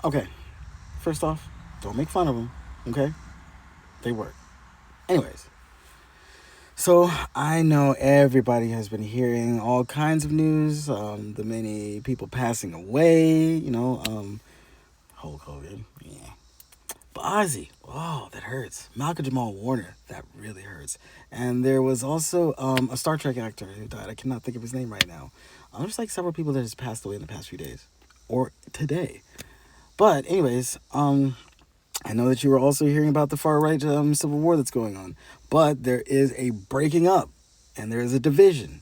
Okay, first off, don't make fun of them, okay? They work. Anyways, so I know everybody has been hearing all kinds of news, the many people passing away, Hulk Hogan, yeah. But Ozzy, oh, that hurts. Malcolm Jamal Warner, that really hurts. And there was also a Star Trek actor who died. I cannot think of his name right now. There's like several people that has passed away in the past few days or today. But anyways, I know that you were also hearing about the far right civil war that's going on, but there is a breaking up and there is a division.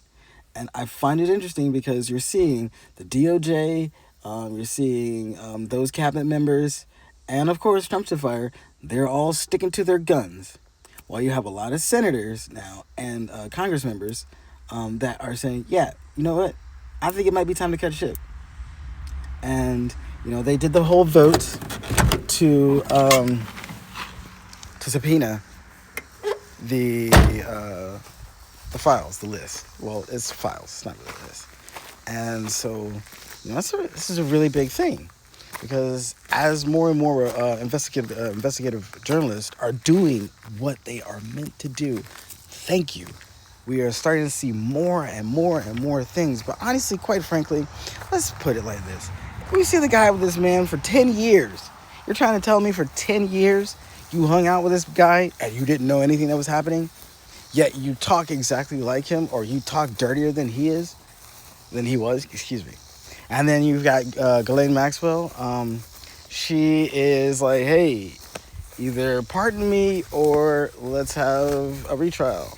And I find it interesting because you're seeing the DOJ, you're seeing those cabinet members, and of course, Trump to fire, they're all sticking to their guns. While you have a lot of senators now and Congress members that are saying, yeah, you know what? I think it might be time to cut shit. And, they did the whole vote to subpoena the files, the list. Well, it's files. It's not really a list. And so, this is a really big thing because as more and more investigative journalists are doing what they are meant to do, thank you. We are starting to see more and more and more things. But honestly, quite frankly, let's put it like this. We see the guy with this man for 10 years. You're trying to tell me for 10 years you hung out with this guy and you didn't know anything that was happening? Yet you talk exactly like him, or you talk dirtier than he was, excuse me. And then you've got Ghislaine Maxwell. She is like, hey, either pardon me or let's have a retrial.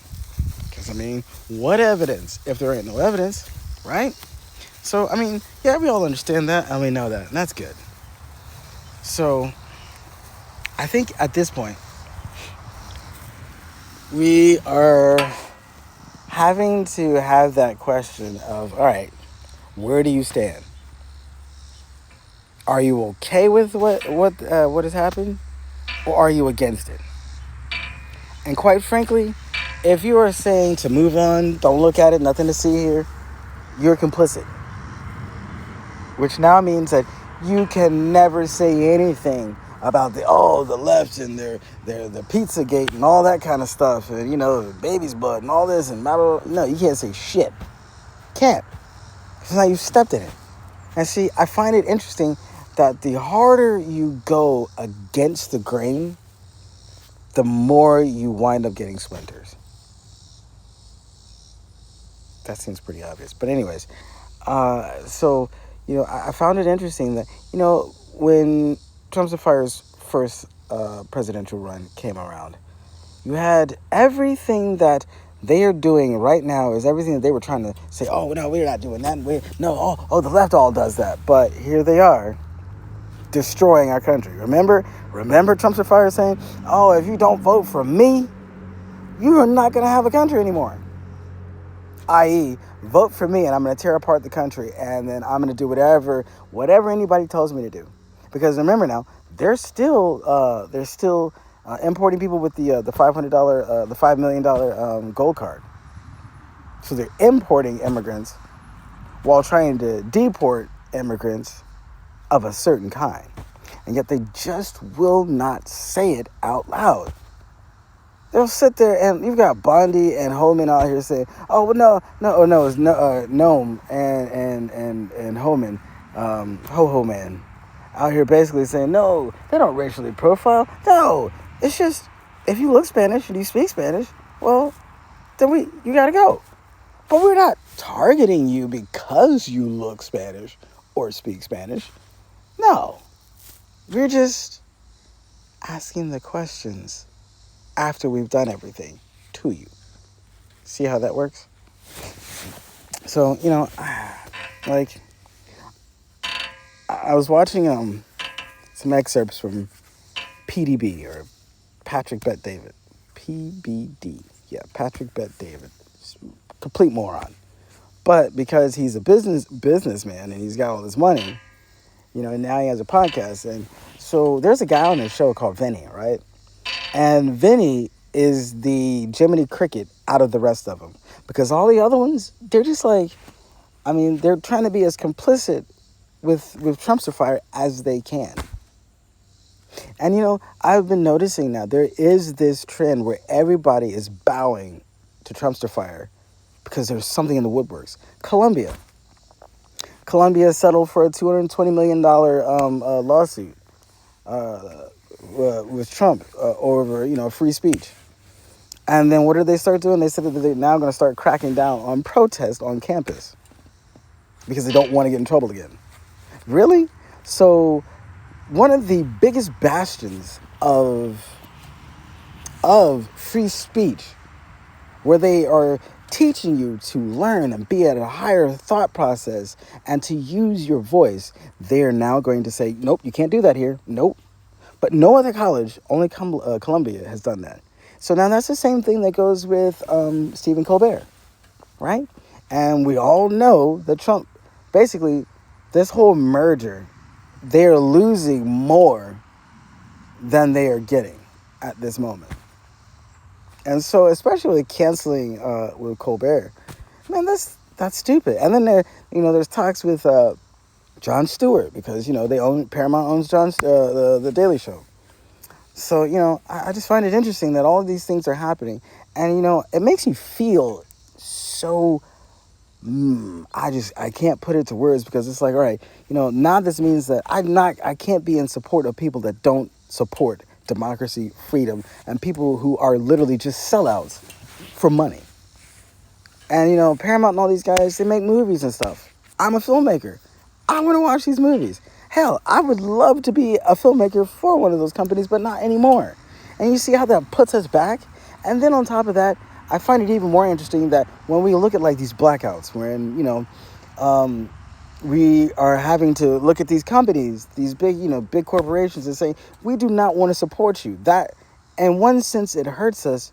Because, what evidence if there ain't no evidence, right? So, yeah, we all understand that and we know that, and that's good. So, I think at this point, we are having to have that question of, all right, where do you stand? Are you okay with what has happened, or are you against it? And quite frankly, if you are saying to move on, don't look at it, nothing to see here, you're complicit. Which now means that you can never say anything about the left and their the Pizzagate and all that kind of stuff, and baby's butt and all this and blah, blah, blah. No, you can't say shit. Can't. Because now you've stepped in it. And see, I find it interesting that the harder you go against the grain, the more you wind up getting splinters. That seems pretty obvious. But anyways, so, I found it interesting that, when Trump Fire's first presidential run came around, you had everything that they are doing right now is everything that they were trying to say, oh, no, we're not doing that. The left all does that. But here they are destroying our country. Remember Trump Fire saying, oh, if you don't vote for me, you are not going to have a country anymore. I.e., vote for me and I'm going to tear apart the country and then I'm going to do whatever anybody tells me to do. Because remember now, they're still importing people with the $500, the $5 million gold card. So they're importing immigrants while trying to deport immigrants of a certain kind. And yet they just will not say it out loud. They'll sit there and you've got Bondi and Holman out here saying, "Oh well, no, it's Noam and Holman, Ho Man, out here basically saying no, they don't racially profile. No, it's just if you look Spanish and you speak Spanish, well, then you gotta go. But we're not targeting you because you look Spanish or speak Spanish. No, we're just asking the questions." After we've done everything to you. See how that works? So, I was watching some excerpts from PDB, or Patrick Bet David. PBD. Yeah, Patrick Bet David. Complete moron. But because he's a businessman and he's got all this money, and now he has a podcast. And so there's a guy on his show called Vinny, right? And Vinny is the Jiminy Cricket out of the rest of them. Because all the other ones, they're just like, they're trying to be as complicit with Trumpster Fire as they can. And I've been noticing now there is this trend where everybody is bowing to Trumpster fire because there's something in the woodworks. Colombia settled for a $220 million lawsuit with Trump over free speech. And then what did they start doing? They said that they're now going to start cracking down on protest on campus because they don't want to get in trouble again. Really? So one of the biggest bastions of free speech, where they are teaching you to learn and be at a higher thought process and to use your voice, they are now going to say, nope, you can't do that here. Nope. But no other college, only Columbia has done that. So now that's the same thing that goes with Stephen Colbert, right? And we all know that Trump, basically, this whole merger, they're losing more than they are getting at this moment. And so, especially with canceling with Colbert, man, that's stupid. And then there's talks with Jon Stewart because Paramount owns the Daily Show. So I just find it interesting that all of these things are happening, and it makes me feel so. I can't put it to words because it's like, all right, now this means that I can't be in support of people that don't support democracy, freedom, and people who are literally just sellouts for money. And Paramount and all these guys, they make movies and stuff. I'm a filmmaker. I want to watch these movies. Hell, I would love to be a filmmaker for one of those companies, but not anymore. And you see how that puts us back? And then on top of that, I find it even more interesting that when we look at like these blackouts, wherein, we are having to look at these companies, these big corporations, and say, we do not want to support you. That, in one sense, it hurts us.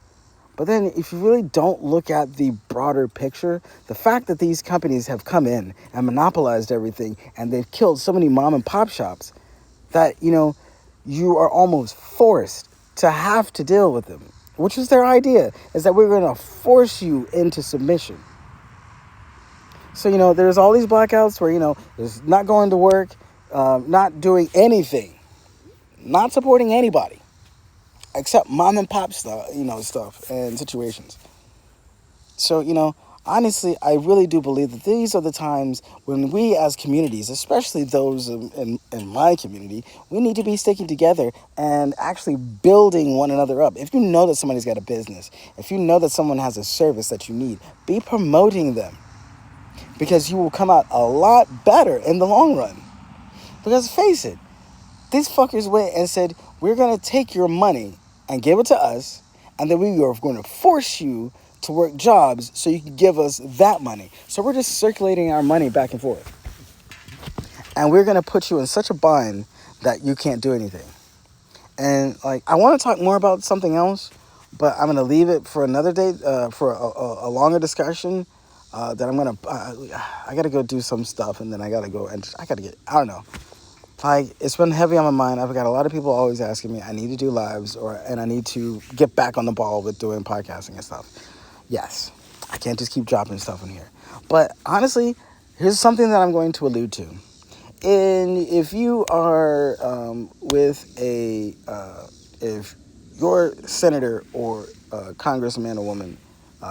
But then if you really don't look at the broader picture, the fact that these companies have come in and monopolized everything and they've killed so many mom and pop shops that, you are almost forced to have to deal with them, which was their idea, is that we're going to force you into submission. So, there's all these blackouts where, there's not going to work, not doing anything, not supporting anybody except mom and pop stuff, stuff and situations. So, honestly, I really do believe that these are the times when we as communities, especially those in my community, we need to be sticking together and actually building one another up. If you know that somebody's got a business, if you know that someone has a service that you need, be promoting them, because you will come out a lot better in the long run. Because face it, these fuckers went and said, we're going to take your money and give it to us, and then we are going to force you to work jobs so you can give us that money. So we're just circulating our money back and forth. And we're going to put you in such a bind that you can't do anything. And I want to talk more about something else, but I'm going to leave it for another day, for a longer discussion. That I'm going to, I got to go do some stuff, and then I got to go and I got to get, I don't know. It's been heavy on my mind. I've got a lot of people always asking me, I need to do lives, and I need to get back on the ball with doing podcasting and stuff. Yes, I can't just keep dropping stuff in here. But honestly, here's something that I'm going to allude to. And if you are if your senator or congressman or woman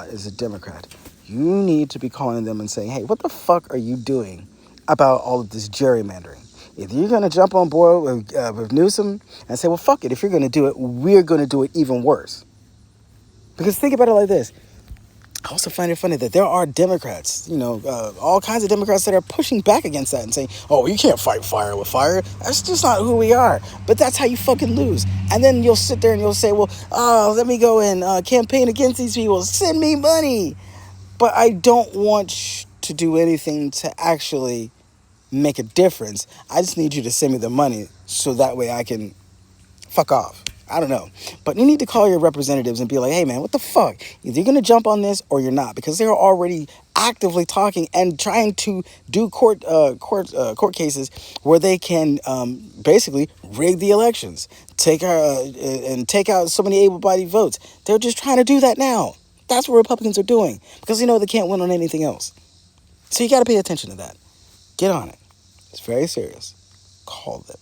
is a Democrat, you need to be calling them and saying, hey, what the fuck are you doing about all of this gerrymandering? Either you're going to jump on board with Newsom and say, well, fuck it. If you're going to do it, we're going to do it even worse. Because think about it like this. I also find it funny that there are Democrats, all kinds of Democrats that are pushing back against that and saying, oh, you can't fight fire with fire. That's just not who we are. But that's how you fucking lose. And then you'll sit there and you'll say, well, let me go and campaign against these people. Send me money. But I don't want to do anything to actually make a difference. I just need you to send me the money so that way I can fuck off. I don't know. But you need to call your representatives and be like, hey, man, what the fuck? Either you're going to jump on this or you're not, because they're already actively talking and trying to do court cases where they can basically rig the elections, take out so many able-bodied votes. They're just trying to do that now. That's what Republicans are doing, because they can't win on anything else. So you got to pay attention to that. Get on it. It's very serious. Call them.